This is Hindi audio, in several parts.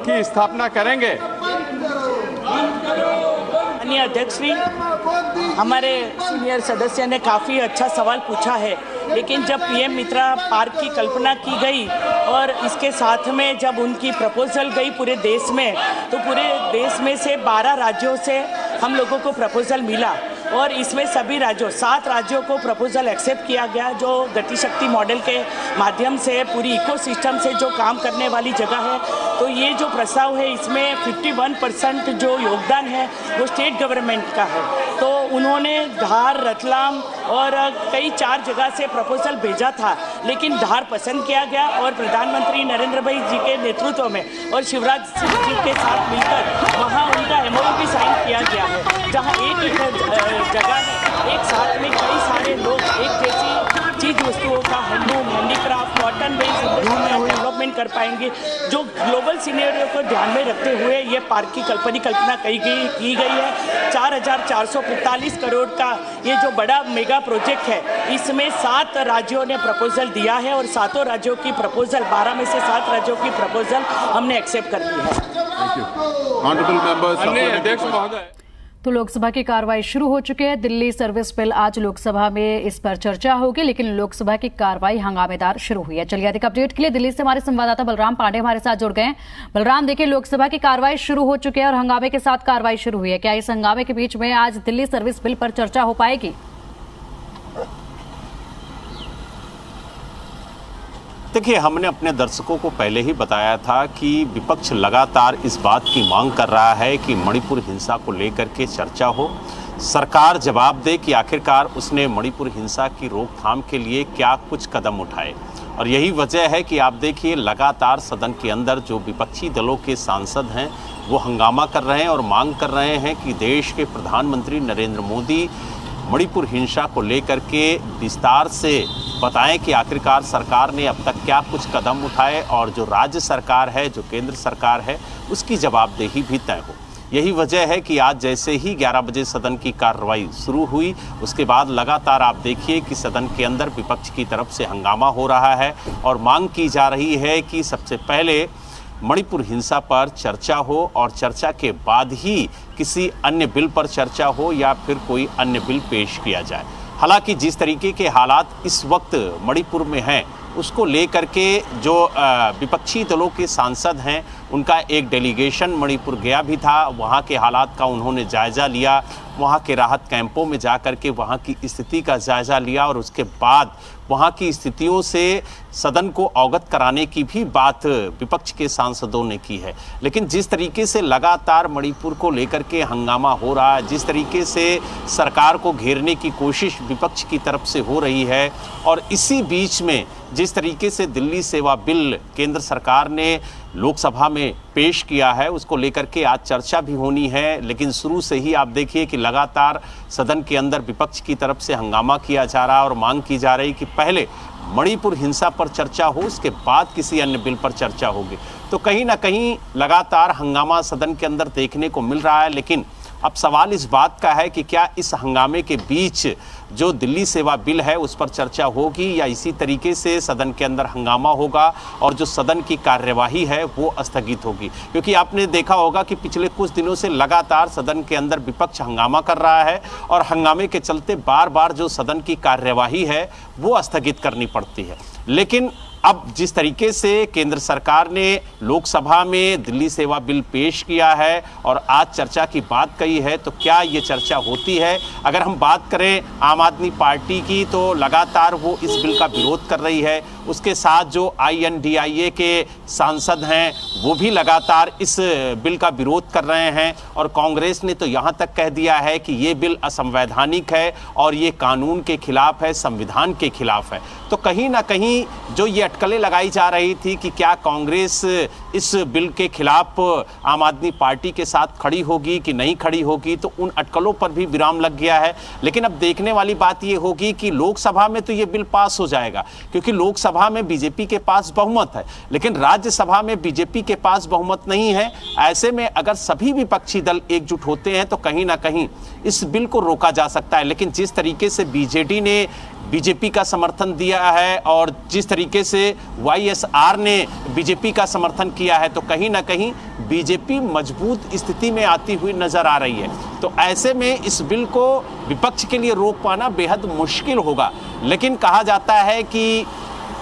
की स्थापना करेंगे। माननीय अध्यक्ष जी, हमारे सीनियर सदस्य ने काफ़ी अच्छा सवाल पूछा है, लेकिन जब पीएम मित्रा पार्क की कल्पना की गई और इसके साथ में जब उनकी प्रपोजल गई पूरे देश में, तो पूरे देश में से 12 राज्यों से हम लोगों को प्रपोजल मिला और इसमें सभी राज्यों 7 राज्यों को प्रपोजल एक्सेप्ट किया गया, जो गतिशक्ति मॉडल के माध्यम से पूरी इकोसिस्टम से जो काम करने वाली जगह है। तो ये जो प्रस्ताव है इसमें 51% जो योगदान है वो स्टेट गवर्नमेंट का है। तो उन्होंने धार, रतलाम और कई 4 जगह से प्रपोजल भेजा था, लेकिन धार पसंद किया गया और प्रधानमंत्री नरेंद्र भाई जी के नेतृत्व में और शिवराज सिंह जी के साथ मिलकर वहाँ उनका MOU भी साइन किया गया है, जहाँ एक जगह है, एक साथ में कई सारे लोग एक जैसी चीज वस्तुओं का handloom, handicraft, cotton based development कर पाएंगे। जो ग्लोबल सिनेरियो को ध्यान में रखते हुए ये पार्क की कल्पना की गई है। 4,445 करोड़ का ये जो बड़ा मेगा प्रोजेक्ट है, इसमें 7 राज्यों ने प्रपोजल दिया है और 7 राज्यों की प्रपोजल, 12 में से 7 राज्यों की प्रपोजल हमने एक्सेप्ट कर ली है। अध्यक्ष महोदय, तो लोकसभा की कार्रवाई शुरू हो चुकी है। दिल्ली सर्विस बिल आज लोकसभा में इस पर चर्चा होगी, लेकिन लोकसभा की कार्रवाई हंगामेदार शुरू हुई है। चलिए अधिक अपडेट के लिए दिल्ली से हमारे संवाददाता बलराम पांडे हमारे साथ जुड़ गए हैं। बलराम, देखिए लोकसभा की कार्रवाई शुरू हो चुकी है और हंगामे के साथ कार्रवाई शुरू हुई है। क्या इस हंगामे के बीच में आज दिल्ली सर्विस बिल पर चर्चा हो पाएगी? देखिए, हमने अपने दर्शकों को पहले ही बताया था कि विपक्ष लगातार इस बात की मांग कर रहा है कि मणिपुर हिंसा को लेकर के चर्चा हो, सरकार जवाब दे कि आखिरकार उसने मणिपुर हिंसा की रोकथाम के लिए क्या कुछ कदम उठाए। और यही वजह है कि आप देखिए लगातार सदन के अंदर जो विपक्षी दलों के सांसद हैं वो हंगामा कर रहे हैं और मांग कर रहे हैं कि देश के प्रधानमंत्री नरेंद्र मोदी मणिपुर हिंसा को लेकर के विस्तार से बताएं कि आखिरकार सरकार ने अब तक क्या कुछ कदम उठाए और जो राज्य सरकार है, जो केंद्र सरकार है, उसकी जवाबदेही भी तय हो। यही वजह है कि आज जैसे ही 11 बजे सदन की कार्रवाई शुरू हुई, उसके बाद लगातार आप देखिए कि सदन के अंदर विपक्ष की तरफ से हंगामा हो रहा है और मांग की जा रही है कि सबसे पहले मणिपुर हिंसा पर चर्चा हो और चर्चा के बाद ही किसी अन्य बिल पर चर्चा हो या फिर कोई अन्य बिल पेश किया जाए। हालांकि जिस तरीके के हालात इस वक्त मणिपुर में हैं, उसको लेकर के जो विपक्षी दलों के सांसद हैं, उनका एक डेलीगेशन मणिपुर गया भी था। वहाँ के हालात का उन्होंने जायज़ा लिया, वहाँ के राहत कैंपों में जा कर के वहाँ की स्थिति का जायज़ा लिया और उसके बाद वहाँ की स्थितियों से सदन को अवगत कराने की भी बात विपक्ष के सांसदों ने की है। लेकिन जिस तरीके से लगातार मणिपुर को लेकर के हंगामा हो रहा है, जिस तरीके से सरकार को घेरने की कोशिश विपक्ष की तरफ से हो रही है और इसी बीच में जिस तरीके से दिल्ली सेवा बिल केंद्र सरकार ने लोकसभा में पेश किया है, उसको लेकर के आज चर्चा भी होनी है। लेकिन शुरू से ही आप देखिए कि लगातार सदन के अंदर विपक्ष की तरफ से हंगामा किया जा रहा है और मांग की जा रही कि पहले मणिपुर हिंसा पर चर्चा हो, उसके बाद किसी अन्य बिल पर चर्चा होगी। तो कहीं ना कहीं लगातार हंगामा सदन के अंदर देखने को मिल रहा है। लेकिन अब सवाल इस बात का है कि क्या इस हंगामे के बीच जो दिल्ली सेवा बिल है उस पर चर्चा होगी या इसी तरीके से सदन के अंदर हंगामा होगा और जो सदन की कार्यवाही है वो स्थगित होगी। क्योंकि आपने देखा होगा कि पिछले कुछ दिनों से लगातार सदन के अंदर विपक्ष हंगामा कर रहा है और हंगामे के चलते बार बार जो सदन की कार्यवाही है वो स्थगित करनी पड़ती है। लेकिन अब जिस तरीके से केंद्र सरकार ने लोकसभा में दिल्ली सेवा बिल पेश किया है और आज चर्चा की बात कही है, तो क्या ये चर्चा होती है? अगर हम बात करें आम आदमी पार्टी की, तो लगातार वो इस बिल का विरोध कर रही है। उसके साथ जो INDIA के सांसद हैं वो भी लगातार इस बिल का विरोध कर रहे हैं और कांग्रेस ने तो यहाँ तक कह दिया है कि ये बिल असंवैधानिक है और ये कानून के खिलाफ है, संविधान के खिलाफ है। तो कहीं ना कहीं जो ये अटकलें लगाई जा रही थी कि क्या कांग्रेस इस बिल के खिलाफ आम आदमी पार्टी के साथ खड़ी होगी कि नहीं खड़ी होगी, तो उन अटकलों पर भी विराम लग गया है। लेकिन अब देखने वाली बात ये होगी कि लोकसभा में तो ये बिल पास हो जाएगा क्योंकि लोकसभा में बीजेपी के पास बहुमत है, लेकिन राज्यसभा में बीजेपी के पास बहुमत नहीं है। ऐसे में अगर सभी विपक्षी दल एकजुट होते हैं तो कहीं ना कहीं इस बिल को रोका जा सकता है। लेकिन जिस तरीके से बीजेडी ने बीजेपी का समर्थन दिया है और जिस तरीके से वाईएसआर ने बीजेपी का समर्थन किया है, तो कहीं ना कहीं बीजेपी मजबूत स्थिति में आती हुई नजर आ रही है। तो ऐसे में इस बिल को विपक्ष के लिए रोक पाना बेहद मुश्किल होगा। लेकिन कहा जाता है कि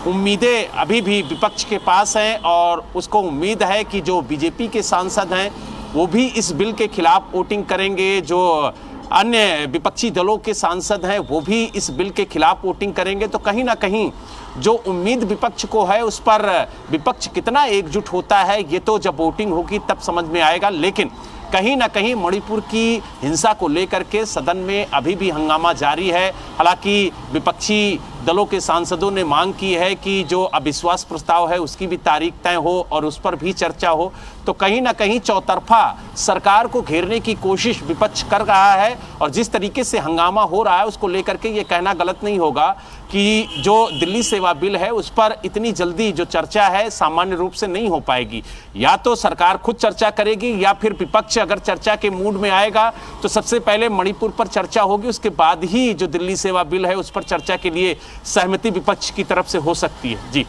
उम्मीदें अभी भी विपक्ष के पास हैं और उसको उम्मीद है कि जो बीजेपी के सांसद हैं वो भी इस बिल के खिलाफ वोटिंग करेंगे, जो अन्य विपक्षी दलों के सांसद हैं वो भी इस बिल के खिलाफ वोटिंग करेंगे। तो कहीं ना कहीं जो उम्मीद विपक्ष को है उस पर विपक्ष कितना एकजुट होता है ये तो जब वोटिंग होगी तब समझ में आएगा। लेकिन कहीं ना कहीं मणिपुर की हिंसा को लेकर के सदन में अभी भी हंगामा जारी है। हालांकि विपक्षी दलों के सांसदों ने मांग की है कि जो अविश्वास प्रस्ताव है उसकी भी तारीख तय हो और उस पर भी चर्चा हो। तो कहीं ना कहीं चौतरफा सरकार को घेरने की कोशिश विपक्ष कर रहा है और जिस तरीके से हंगामा हो रहा है उसको लेकर के ये कहना गलत नहीं होगा कि जो दिल्ली सेवा बिल है उस पर इतनी जल्दी जो चर्चा है सामान्य रूप से नहीं हो पाएगी। या तो सरकार खुद चर्चा करेगी या फिर विपक्ष अगर चर्चा के मूड में आएगा तो सबसे पहले मणिपुर पर चर्चा होगी, उसके बाद ही जो दिल्ली सेवा बिल है उस पर चर्चा के लिए सहमति विपक्ष की तरफ से हो सकती है। जी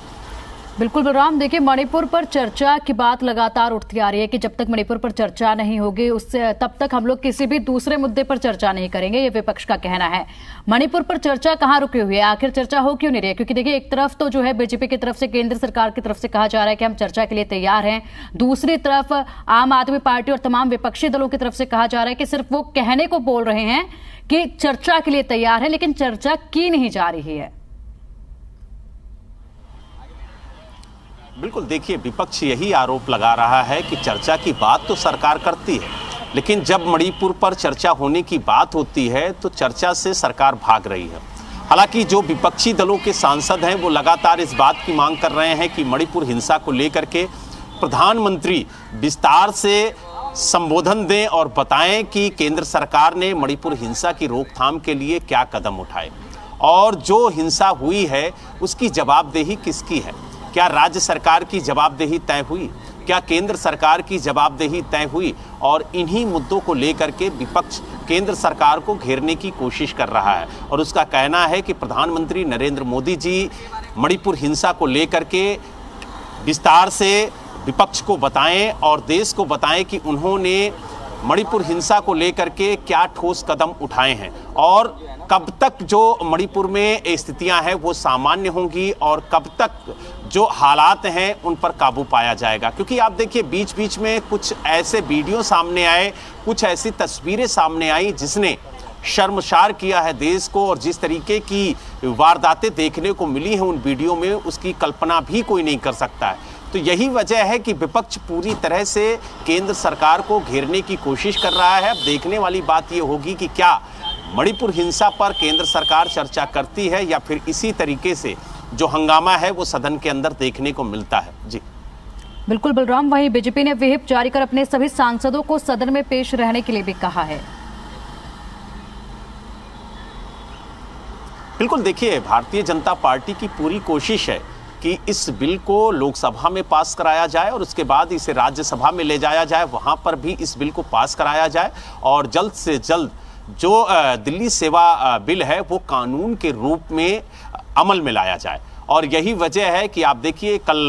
बिल्कुल बलराम, देखिए मणिपुर पर चर्चा की बात लगातार उठती आ रही है कि जब तक मणिपुर पर चर्चा नहीं होगी उससे तब तक हम लोग किसी भी दूसरे मुद्दे पर चर्चा नहीं करेंगे, ये विपक्ष का कहना है। मणिपुर पर चर्चा कहाँ रुकी हुई है, आखिर चर्चा हो क्यों नहीं रही है? क्योंकि देखिए एक तरफ तो जो है बीजेपी की तरफ से, केंद्र सरकार की तरफ से कहा जा रहा है कि हम चर्चा के लिए तैयार हैं, दूसरी तरफ आम आदमी पार्टी और तमाम विपक्षी दलों की तरफ से कहा जा रहा है कि सिर्फ वो कहने को बोल रहे हैं कि चर्चा के लिए तैयार है लेकिन चर्चा की नहीं जा रही है। बिल्कुल, देखिए विपक्ष यही आरोप लगा रहा है कि चर्चा की बात तो सरकार करती है लेकिन जब मणिपुर पर चर्चा होने की बात होती है तो चर्चा से सरकार भाग रही है। हालांकि जो विपक्षी दलों के सांसद हैं वो लगातार इस बात की मांग कर रहे हैं कि मणिपुर हिंसा को लेकर के प्रधानमंत्री विस्तार से संबोधन दें और बताएं कि केंद्र सरकार ने मणिपुर हिंसा की रोकथाम के लिए क्या कदम उठाए और जो हिंसा हुई है उसकी जवाबदेही किसकी है। क्या राज्य सरकार की जवाबदेही तय हुई, क्या केंद्र सरकार की जवाबदेही तय हुई? और इन्हीं मुद्दों को लेकर के विपक्ष केंद्र सरकार को घेरने की कोशिश कर रहा है और उसका कहना है कि प्रधानमंत्री नरेंद्र मोदी जी मणिपुर हिंसा को लेकर के विस्तार से विपक्ष को बताएं और देश को बताएं कि उन्होंने मणिपुर हिंसा को लेकर के क्या ठोस कदम उठाए हैं और कब तक जो मणिपुर में स्थितियां हैं वो सामान्य होंगी और कब तक जो हालात हैं उन पर काबू पाया जाएगा। क्योंकि आप देखिए बीच बीच में कुछ ऐसे वीडियो सामने आए, कुछ ऐसी तस्वीरें सामने आई जिसने शर्मसार किया है देश को और जिस तरीके की वारदातें देखने को मिली हैं उन वीडियो में उसकी कल्पना भी कोई नहीं कर सकता है। तो यही वजह है कि विपक्ष पूरी तरह से केंद्र सरकार को घेरने की कोशिश कर रहा है। अब देखने वाली बात ये होगी कि क्या मणिपुर हिंसा पर केंद्र सरकार चर्चा करती है या फिर इसी तरीके से जो हंगामा है वो सदन के अंदर देखने को मिलता है। जी बिल्कुल बलराम, वहीं बीजेपी ने व्हिप जारी कर अपने सभी सांसदों को सदन में पेश रहने के लिए भी कहा है। बिल्कुल, देखिए भारतीय जनता पार्टी की पूरी कोशिश है कि इस बिल को लोकसभा में पास कराया जाए और उसके बाद इसे राज्यसभा में ले जाया जाए, वहां पर भी इस बिल को पास कराया जाए और जल्द से जल्द जो दिल्ली सेवा बिल है वो कानून के रूप में अमल में लाया जाए। और यही वजह है कि आप देखिए कल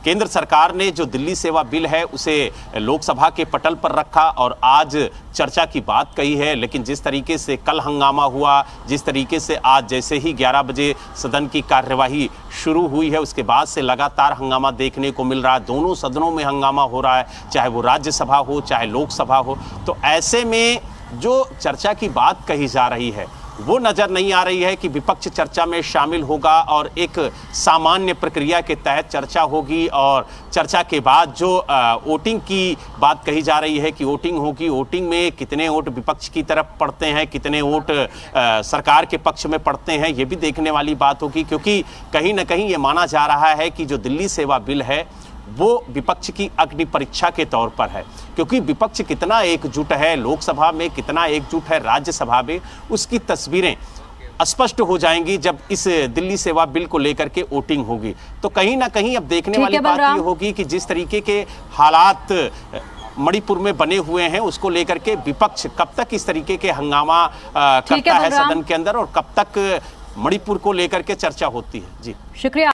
केंद्र सरकार ने जो दिल्ली सेवा बिल है उसे लोकसभा के पटल पर रखा और आज चर्चा की बात कही है। लेकिन जिस तरीके से कल हंगामा हुआ, जिस तरीके से आज जैसे ही 11 बजे सदन की कार्यवाही शुरू हुई है उसके बाद से लगातार हंगामा देखने को मिल रहा है। दोनों सदनों में हंगामा हो रहा है, चाहे वो राज्यसभा हो चाहे लोकसभा हो। तो ऐसे में जो चर्चा की बात कही जा रही है वो नजर नहीं आ रही है कि विपक्ष चर्चा में शामिल होगा और एक सामान्य प्रक्रिया के तहत चर्चा होगी और चर्चा के बाद जो वोटिंग की बात कही जा रही है कि वोटिंग होगी, वोटिंग में कितने वोट विपक्ष की तरफ पड़ते हैं, कितने वोट सरकार के पक्ष में पड़ते हैं, ये भी देखने वाली बात होगी। क्योंकि कहीं ना कहीं ये माना जा रहा है कि जो दिल्ली सेवा बिल है वो विपक्ष की अग्नि परीक्षा के तौर पर है। क्योंकि विपक्ष कितना एकजुट है लोकसभा में, कितना एकजुट है राज्यसभा में, उसकी तस्वीरें स्पष्ट हो जाएंगी जब इस दिल्ली सेवा बिल को लेकर के वोटिंग होगी। तो कहीं ना कहीं अब देखने वाली बात ये होगी कि जिस तरीके के हालात मणिपुर में बने हुए हैं उसको लेकर के विपक्ष कब तक इस तरीके के हंगामा करता है सदन के अंदर और कब तक मणिपुर को लेकर के चर्चा होती है। जी शुक्रिया।